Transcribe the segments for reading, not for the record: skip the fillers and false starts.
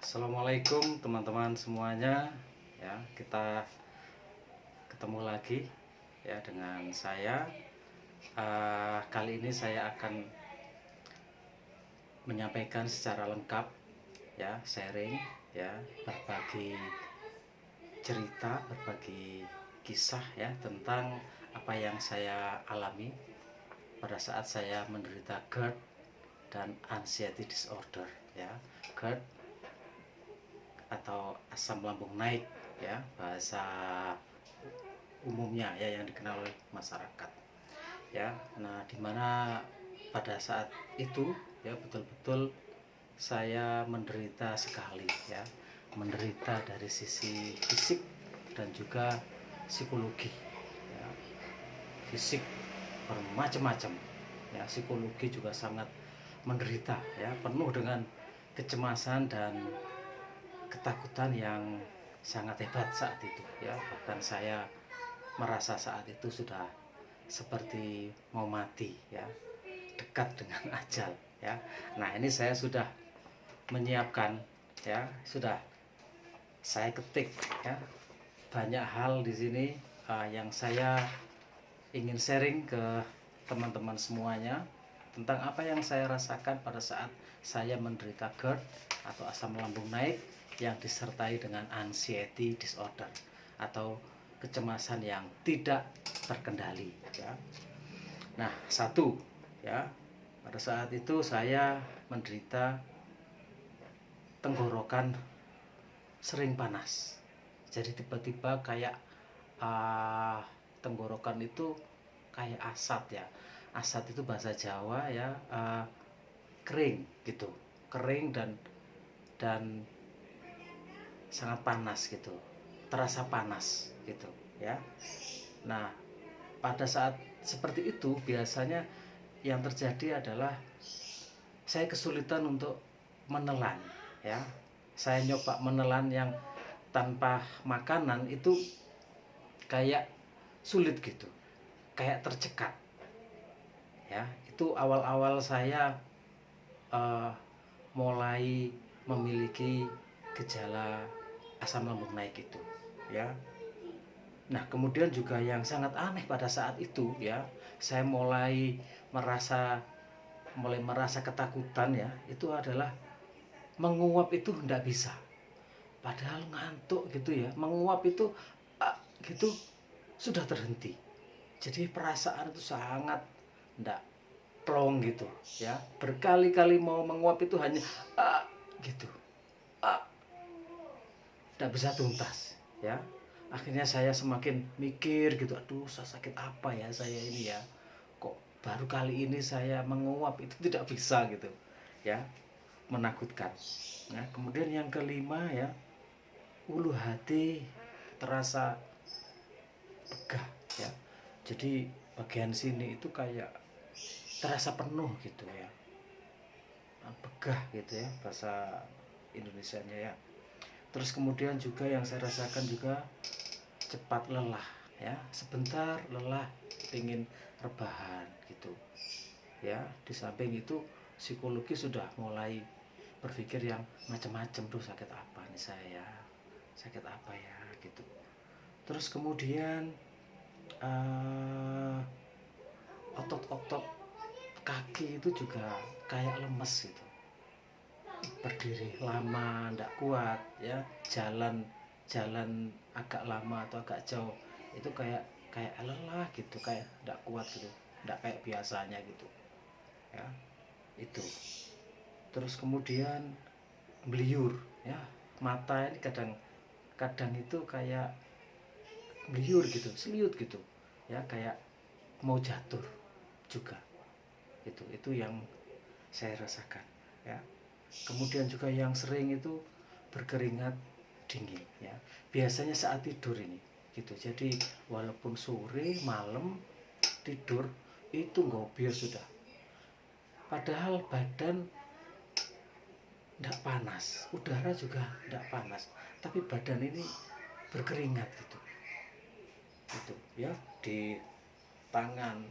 Assalamualaikum teman-teman semuanya. Ya, kita ketemu lagi ya dengan saya. Kali ini saya akan menyampaikan secara lengkap ya, sharing ya, berbagi cerita, berbagi kisah ya tentang apa yang saya alami pada saat saya menderita GERD dan anxiety disorder ya. GERD atau asam lambung naik ya, bahasa umumnya ya yang dikenal oleh masyarakat ya. Nah, dimana pada saat itu ya betul-betul saya menderita sekali ya, menderita dari sisi fisik dan juga psikologi ya. Fisik bermacam-macam ya, psikologi juga sangat menderita ya, penuh dengan kecemasan dan ketakutan yang sangat hebat saat itu ya. Bahkan saya merasa saat itu sudah seperti mau mati ya, dekat dengan ajal ya. Nah, ini saya sudah menyiapkan ya, sudah saya ketik ya, banyak hal di sini yang saya ingin sharing ke teman-teman semuanya tentang apa yang saya rasakan pada saat saya menderita GERD atau asam lambung naik yang disertai dengan anxiety disorder atau kecemasan yang tidak terkendali ya. Nah, satu ya, pada saat itu saya menderita tenggorokan sering panas. Jadi tiba-tiba kayak tenggorokan itu kayak asat ya. Asat itu bahasa Jawa ya, kering gitu, kering dan sangat panas gitu, terasa panas gitu ya. Nah, pada saat seperti itu biasanya yang terjadi adalah saya kesulitan untuk menelan ya. Saya nyoba menelan yang tanpa makanan itu kayak sulit gitu, kayak tercekat ya. Itu awal-awal saya mulai memiliki gejala asam lambung naik itu ya. Nah, kemudian juga yang sangat aneh pada saat itu ya, saya mulai merasa ketakutan ya, itu adalah menguap itu tidak bisa. Padahal ngantuk gitu ya, menguap itu gitu sudah terhenti. Jadi perasaan itu sangat tidak plong gitu ya. Berkali-kali mau menguap itu hanya gitu. Tidak bisa tuntas ya. Akhirnya saya semakin mikir gitu, aduh saya sakit apa ya saya ini ya, kok baru kali ini saya menguap itu tidak bisa gitu ya, menakutkan. Nah, kemudian yang kelima ya, ulu hati terasa begah ya. Jadi bagian sini itu kayak terasa penuh gitu ya, begah gitu ya bahasa Indonesianya ya. Terus kemudian juga yang saya rasakan juga cepat lelah ya, sebentar lelah ingin rebahan gitu ya. Di samping itu psikologi sudah mulai berpikir yang macam-macam, tuh sakit apa nih saya, sakit apa ya gitu. Terus kemudian otot-otot kaki itu juga kayak lemes gitu, berdiri lama ndak kuat ya, jalan agak lama atau agak jauh itu kayak lelah gitu, kayak ndak kuat gitu, ndak kayak biasanya gitu ya. Itu terus kemudian beliur ya, mata ini kadang itu kayak beliur gitu, seliut gitu ya, kayak mau jatuh juga. Itu yang saya rasakan ya. Kemudian juga yang sering itu berkeringat dingin ya, biasanya saat tidur ini gitu. Jadi walaupun sore malam tidur itu ngobior sudah, padahal badan tidak panas, udara juga tidak panas, tapi badan ini berkeringat gitu. Itu ya, di tangan,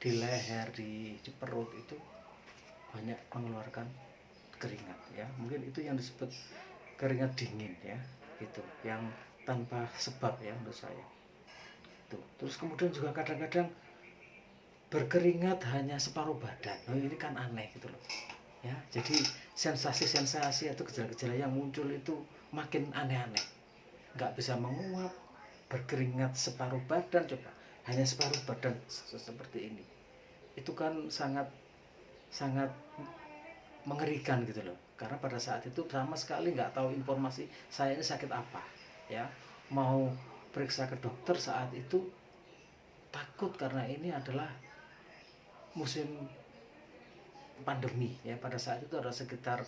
di leher, di perut itu banyak mengeluarkan keringat ya. Mungkin itu yang disebut keringat dingin ya, itu yang tanpa sebab ya menurut saya. Tuh. Terus kemudian juga kadang-kadang berkeringat hanya separuh badan. Oh, ini kan aneh gitu loh. Ya, jadi sensasi-sensasi atau gejala-gejala yang muncul itu makin aneh-aneh. Nggak bisa menguap, berkeringat separuh badan, coba hanya separuh badan seperti ini. Itu kan sangat sangat mengerikan gitu loh, karena pada saat itu sama sekali nggak tahu informasi saya ini sakit apa ya. Mau periksa ke dokter saat itu takut karena ini adalah musim pandemi ya. Pada saat itu ada sekitar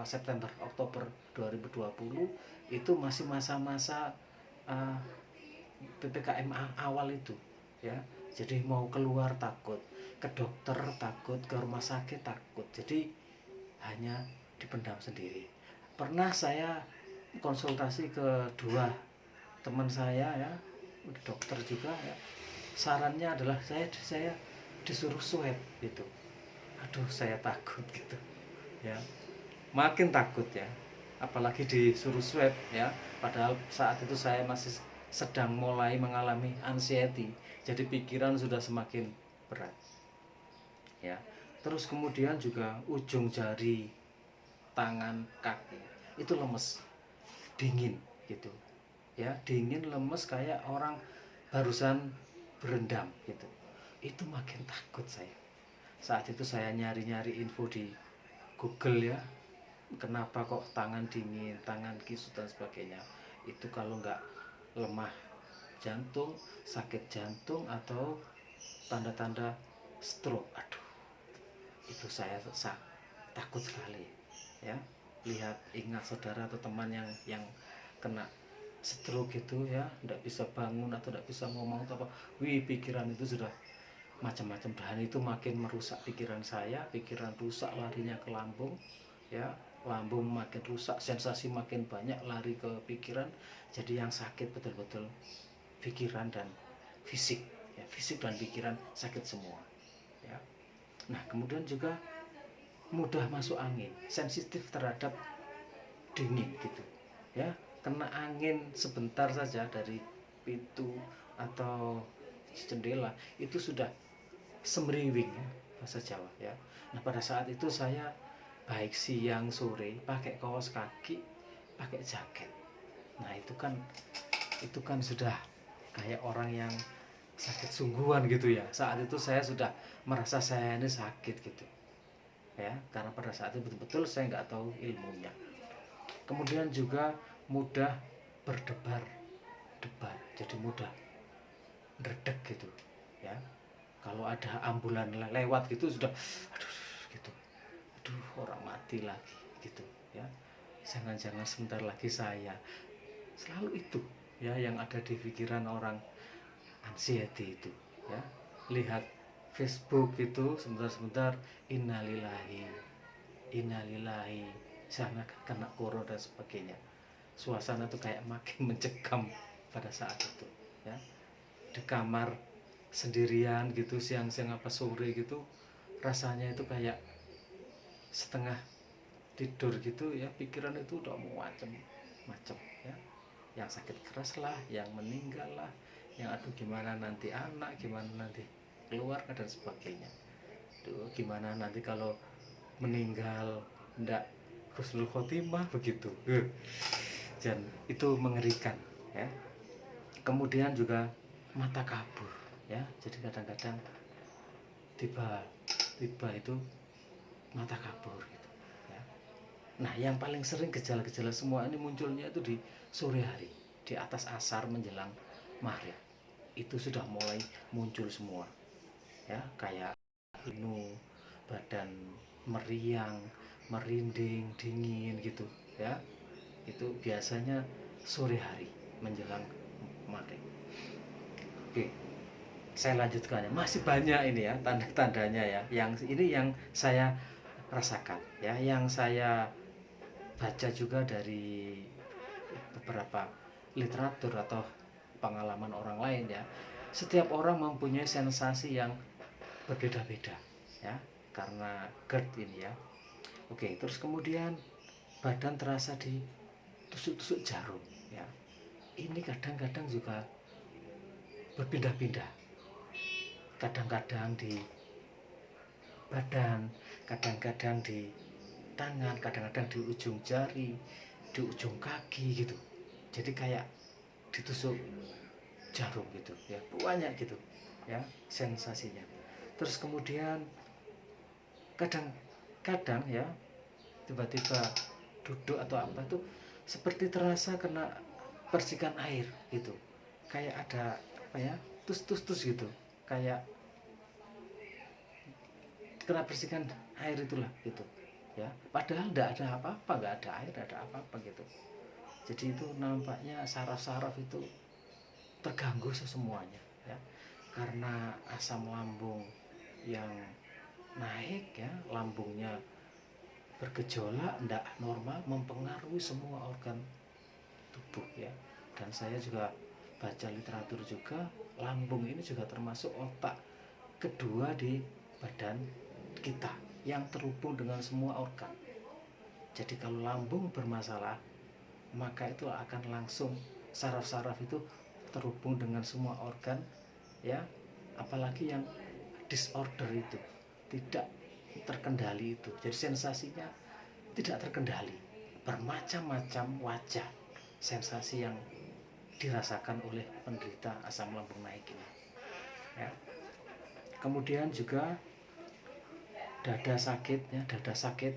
September Oktober 2020, itu masih masa-masa uh, PPKM awal itu ya. Jadi mau keluar takut, ke dokter takut, ke rumah sakit takut, jadi hanya dipendam sendiri. Pernah saya konsultasi ke dua teman saya ya, dokter juga ya, sarannya adalah saya disuruh swab gitu. Aduh, saya takut gitu ya, makin takut ya, apalagi disuruh swab ya. Padahal saat itu saya masih sedang mulai mengalami anxiety, jadi pikiran sudah semakin berat ya. Terus kemudian juga ujung jari tangan kaki itu lemes, dingin gitu ya, dingin lemes kayak orang barusan berendam gitu. Itu makin takut saya. Saat itu saya nyari-nyari info di Google ya, kenapa kok tangan dingin, tangan kisut dan sebagainya. Itu kalau nggak lemah jantung, sakit jantung, atau tanda-tanda stroke. Aduh, itu saya takut sekali ya. Lihat, ingat saudara atau teman yang kena stroke itu ya, tidak bisa bangun atau tidak bisa ngomong atau apa, pikiran itu sudah macam-macam, dan itu makin merusak pikiran saya. Pikiran rusak, larinya ke lambung ya, lambung makin rusak, sensasi makin banyak, lari ke pikiran. Jadi yang sakit betul-betul pikiran dan fisik ya, fisik dan pikiran sakit semua ya. Nah, kemudian juga mudah masuk angin, sensitif terhadap dingin gitu ya. Kena angin sebentar saja dari pintu atau jendela itu sudah semriwing ya, bahasa Jawa ya. Nah, pada saat itu saya baik siang sore pakai kaos kaki, pakai jaket. Nah, itu kan sudah kayak orang yang sakit sungguhan gitu ya. Saat itu saya sudah merasa saya ini sakit gitu ya, karena pada saat itu betul-betul saya nggak tahu ilmunya. Kemudian juga mudah berdebar-debar, jadi mudah redek gitu ya. Kalau ada ambulan lewat gitu sudah aduh gitu, aduh orang mati lagi gitu ya, jangan-jangan sebentar lagi saya. Selalu itu ya yang ada di pikiran orang anxiety itu ya. Lihat Facebook itu sebentar-sebentar innalillahi innalillahi, sana kena corona dan sebagainya. Suasana tuh kayak makin mencekam pada saat itu ya. Di kamar sendirian gitu, siang-siang apa sore gitu, rasanya itu kayak setengah tidur gitu ya. Pikiran itu udah macam-macam ya, yang sakit keras lah, yang meninggal lah, yang aduh gimana nanti anak, gimana nanti keluarga dan sebagainya. Duh, gimana nanti kalau meninggal ndak husnul khotimah begitu. Dan itu mengerikan ya. Kemudian juga mata kabur ya, jadi kadang-kadang tiba-tiba itu mata kabur gitu ya. Nah, yang paling sering gejala-gejala semua ini munculnya itu di sore hari, di atas asar menjelang maghrib. Itu sudah mulai muncul semua ya, kayak linu, badan meriang, merinding, dingin gitu ya. Itu biasanya sore hari menjelang maghrib. Oke, saya lanjutkan ya. Masih banyak ini ya tanda-tandanya ya. Yang ini yang saya rasakan ya, yang saya baca juga dari beberapa literatur atau pengalaman orang lain ya. Setiap orang mempunyai sensasi yang berbeda-beda ya, karena GERD ini ya. Oke, terus kemudian badan terasa ditusuk-tusuk jarum ya. Ini kadang-kadang juga berpindah-pindah, kadang-kadang di badan, kadang-kadang di tangan, kadang-kadang di ujung jari, di ujung kaki gitu. Jadi kayak ditusuk jarum gitu ya, banyak gitu ya sensasinya. Terus kemudian kadang-kadang ya tiba-tiba duduk atau apa itu seperti terasa kena percikan air gitu, kayak ada apa ya, tus gitu, kayak kena percikan air itulah gitu ya, padahal tidak ada apa-apa, nggak ada air, tidak ada apa-apa gitu. Jadi itu nampaknya saraf-saraf itu terganggu semuanya ya, karena asam lambung yang naik ya, lambungnya bergejolak, tidak normal, mempengaruhi semua organ tubuh ya. Dan saya juga baca literatur juga, lambung ini juga termasuk otak kedua di badan kita yang terhubung dengan semua organ. Jadi kalau lambung bermasalah, maka itu akan langsung saraf-saraf itu terhubung dengan semua organ ya, apalagi yang disorder itu tidak terkendali itu, jadi sensasinya tidak terkendali, bermacam-macam wajah sensasi yang dirasakan oleh penderita asam lambung naik ini ya. Kemudian juga dada sakit ya, dada sakit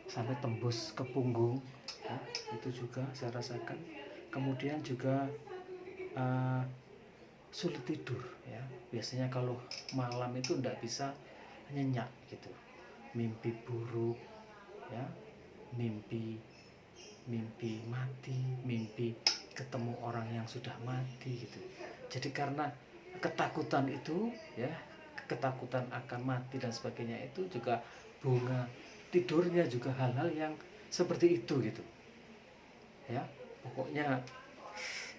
sampai tembus ke punggung ya, itu juga saya rasakan. Kemudian juga sulit tidur ya, biasanya kalau malam itu tidak bisa nyenyak gitu, mimpi buruk ya, mimpi mati, mimpi ketemu orang yang sudah mati gitu. Jadi karena ketakutan itu ya, ketakutan akan mati dan sebagainya, itu juga bunga tidurnya juga hal-hal yang seperti itu gitu ya, pokoknya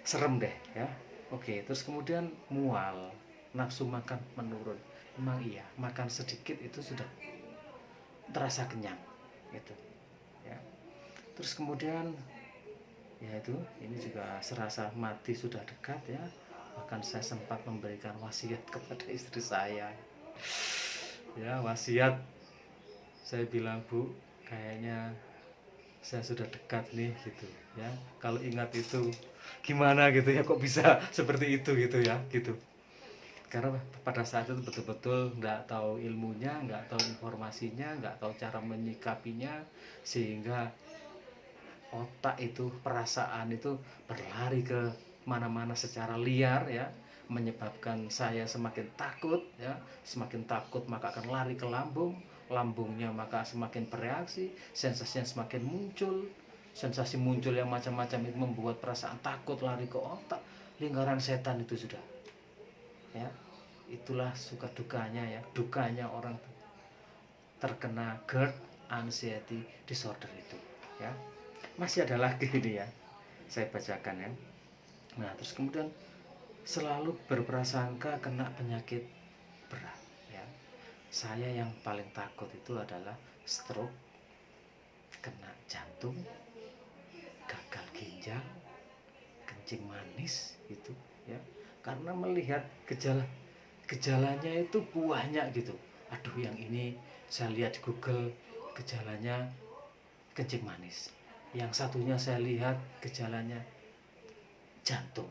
serem deh ya. Oke, terus kemudian mual, nafsu makan menurun. Memang iya, makan sedikit itu sudah terasa kenyang gitu ya. Terus kemudian ya itu, ini juga serasa mati sudah dekat ya. Bahkan saya sempat memberikan wasiat kepada istri saya ya, wasiat, saya bilang, Bu, kayaknya saya sudah dekat nih gitu ya, kalau ingat itu gimana gitu ya, kok bisa seperti itu gitu ya gitu. Karena pada saat itu betul-betul nggak tahu ilmunya, nggak tahu informasinya, nggak tahu cara menyikapinya, sehingga otak itu, perasaan itu berlari ke mana-mana secara liar ya, menyebabkan saya semakin takut ya, semakin takut maka akan lari ke lambung, lambungnya maka semakin bereaksi, sensasinya semakin muncul, sensasi muncul yang macam-macam itu membuat perasaan takut lari ke otak, lingkaran setan itu sudah ya. Itulah suka dukanya ya, dukanya orang terkena GERD, anxiety disorder itu ya. Masih ada lagi ini ya, saya bacakan ya. Nah, terus kemudian selalu berprasangka kena penyakit berat ya. Saya yang paling takut itu adalah stroke, kena jantung, gagal ginjal, kencing manis itu ya. Karena melihat gejalanya itu banyak gitu. Aduh, yang ini saya lihat di Google gejalanya kencing manis, yang satunya saya lihat gejalanya jantung,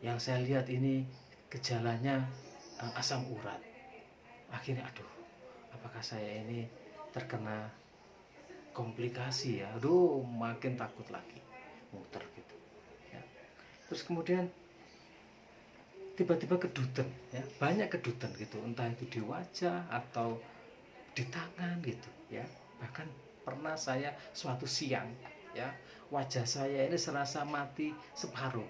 yang saya lihat ini gejalanya asam urat. Akhirnya aduh, apakah saya ini terkena komplikasi ya, aduh makin takut lagi, muter gitu ya. Terus kemudian tiba-tiba kedutan ya, banyak kedutan gitu, entah itu di wajah atau di tangan gitu ya. Bahkan pernah saya suatu siang ya, wajah saya ini serasa mati separuh.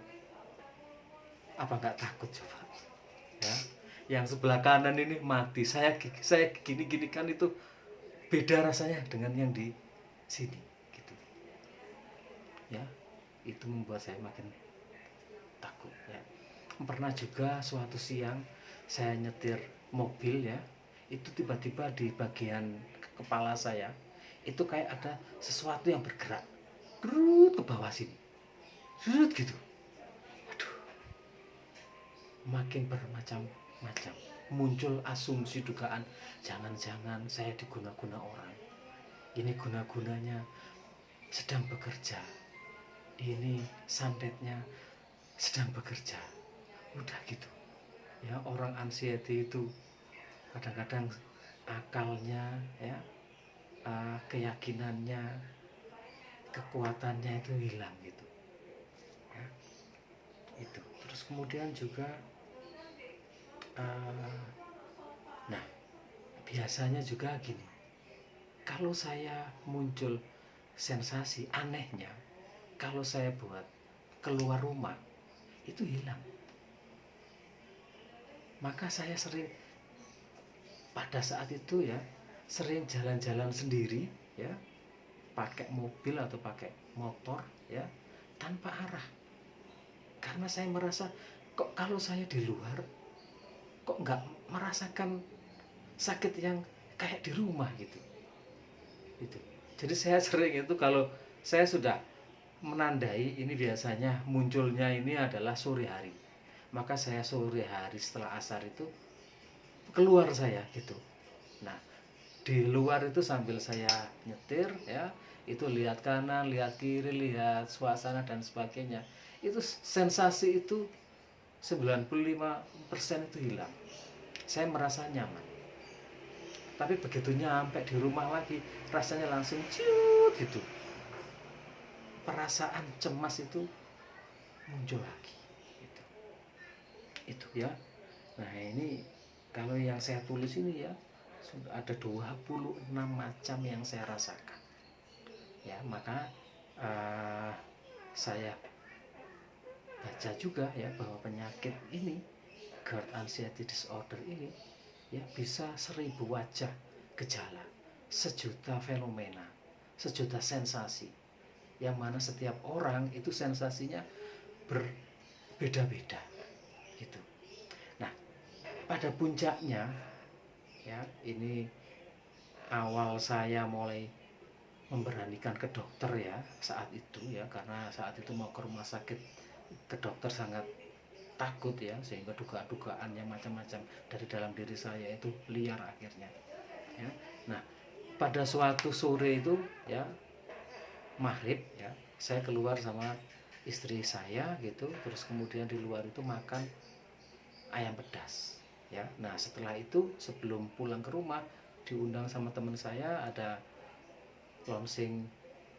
Apa nggak takut coba ya? Yang sebelah kanan ini mati, saya gini-gini kan, itu beda rasanya dengan yang di sini gitu ya. Itu membuat saya makin takut ya. Pernah juga suatu siang saya nyetir mobil ya, itu tiba-tiba di bagian kepala saya itu kayak ada sesuatu yang bergerak ke bawah sini, gitu. Aduh, makin bermacam-macam, muncul asumsi dugaan, jangan-jangan saya diguna-guna orang, ini guna-gunanya sedang bekerja, ini santetnya sedang bekerja. Udah gitu ya, orang anxiety itu kadang-kadang akalnya ya, keyakinannya, kekuatannya itu hilang gitu ya. Itu terus kemudian juga nah biasanya juga gini, kalau saya muncul sensasi anehnya, kalau saya buat keluar rumah itu hilang. Maka saya sering pada saat itu ya, sering jalan-jalan sendiri ya, pakai mobil atau pakai motor ya, tanpa arah. Karena saya merasa kok kalau saya di luar kok nggak merasakan sakit yang kayak di rumah gitu. Itu. Jadi saya sering itu kalau saya sudah menandai ini biasanya munculnya ini adalah sore hari. Maka saya sore hari setelah asar itu keluar saya gitu. Nah, di luar itu sambil saya nyetir ya, itu lihat kanan, lihat kiri, lihat suasana dan sebagainya. Itu sensasi itu 95% itu hilang. Saya merasa nyaman. Tapi begitu nyampe di rumah lagi, rasanya langsung ciut gitu. Perasaan cemas itu muncul lagi gitu. Itu ya. Nah, ini kalau yang saya tulis ini ya, sudah ada 26 macam yang saya rasakan. Ya, maka saya baca juga ya bahwa penyakit ini, GERD anxiety disorder ini ya, bisa 1000 wajah gejala, 1.000.000 fenomena, 1.000.000 sensasi, yang mana setiap orang itu sensasinya berbeda-beda gitu. Nah, pada puncaknya ya, ini awal saya mulai memberanikan ke dokter ya saat itu ya, karena saat itu mau ke rumah sakit ke dokter sangat takut ya, sehingga dugaan-dugaan yang macam-macam dari dalam diri saya itu liar akhirnya ya. Nah, pada suatu sore itu ya, maghrib ya, saya keluar sama istri saya gitu, terus kemudian di luar itu makan ayam pedas ya. Nah, setelah itu sebelum pulang ke rumah diundang sama teman saya, ada launching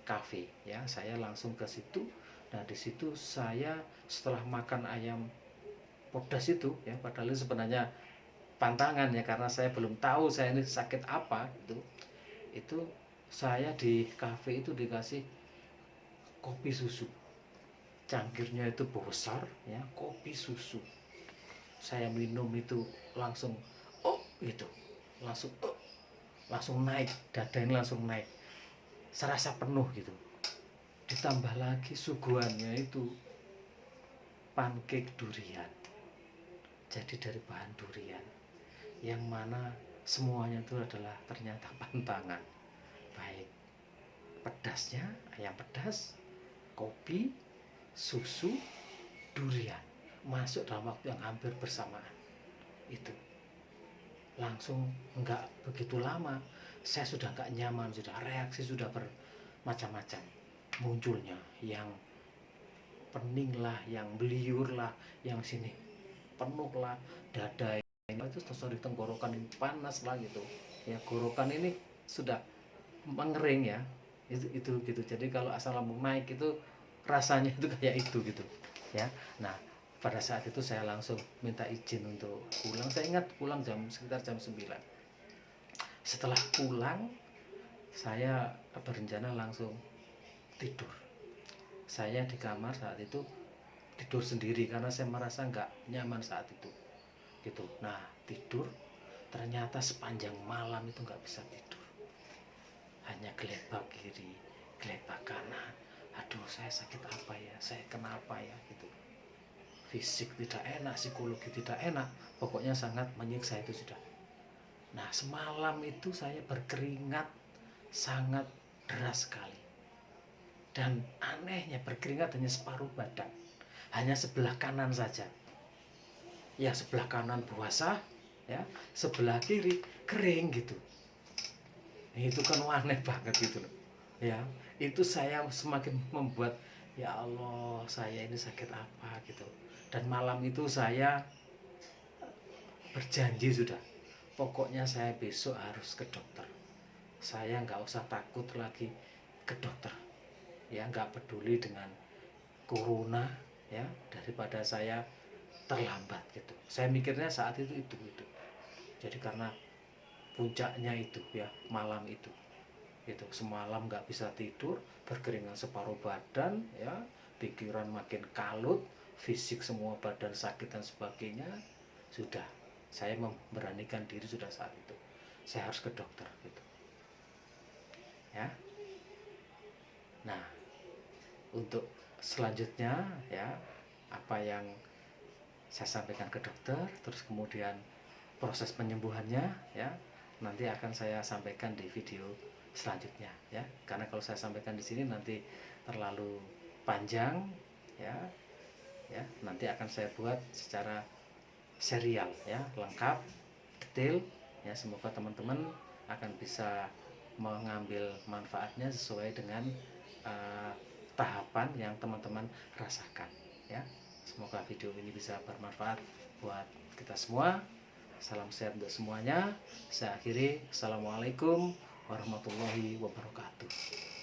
cafe ya, saya langsung ke situ. Nah, di situ saya setelah makan ayam pedas itu ya, padahal sebenarnya pantangan ya, karena saya belum tahu saya ini sakit apa gitu. Itu saya di cafe itu dikasih kopi susu, cangkirnya itu besar ya, kopi susu. Saya minum itu langsung gitu, langsung naik, dada ini langsung naik, serasa penuh gitu. Ditambah lagi suguhannya itu pancake durian, jadi dari bahan durian, yang mana semuanya itu adalah ternyata pantangan, baik pedasnya, ayam pedas, kopi, susu, durian, masuk dalam waktu yang hampir bersamaan. Itu langsung nggak begitu lama saya sudah nggak nyaman, sudah reaksi sudah bermacam-macam munculnya, yang pening lah, yang beliur lah, yang sini penuh lah, dada itu sorry, tenggorokan ini panas lah gitu ya, gorokan ini sudah mengering ya, itu gitu. Jadi kalau asam lambung naik itu rasanya itu kayak itu gitu ya. Nah, pada saat itu saya langsung minta izin untuk pulang. Saya ingat pulang sekitar jam 9. Setelah pulang saya berencana langsung tidur. Saya di kamar saat itu tidur sendiri karena saya merasa nggak nyaman saat itu gitu. Nah, tidur ternyata sepanjang malam itu nggak bisa tidur, hanya gelebak kiri, gelebak kanan. Aduh, saya sakit apa ya, saya kenapa ya gitu. Fisik tidak enak, psikologi tidak enak, pokoknya sangat menyiksa itu sudah. Nah, semalam itu saya berkeringat sangat deras sekali. Dan anehnya berkeringat hanya separuh badan, hanya sebelah kanan saja. Ya sebelah kanan basah, ya sebelah kiri kering gitu. Itu kan aneh banget gitu loh. Ya, itu saya semakin membuat, ya Allah, saya ini sakit apa gitu. Dan malam itu saya berjanji sudah, pokoknya saya besok harus ke dokter. Saya nggak usah takut lagi ke dokter, ya nggak peduli dengan corona, ya daripada saya terlambat gitu. Saya mikirnya saat itu. Jadi karena puncaknya itu ya malam itu semalam nggak bisa tidur, berkeringat separuh badan, ya pikiran makin kalut, fisik semua badan sakit dan sebagainya. Sudah saya memberanikan diri sudah saat itu, saya harus ke dokter gitu ya. Nah, untuk selanjutnya ya, apa yang saya sampaikan ke dokter, terus kemudian proses penyembuhannya ya, nanti akan saya sampaikan di video selanjutnya ya. Karena kalau saya sampaikan di sini nanti terlalu panjang ya. Ya, nanti akan saya buat secara serial ya, lengkap, detail ya. Semoga teman-teman akan bisa mengambil manfaatnya sesuai dengan tahapan yang teman-teman rasakan ya. Semoga video ini bisa bermanfaat buat kita semua. Salam sehat untuk semuanya. Saya akhiri. Assalamualaikum warahmatullahi wabarakatuh.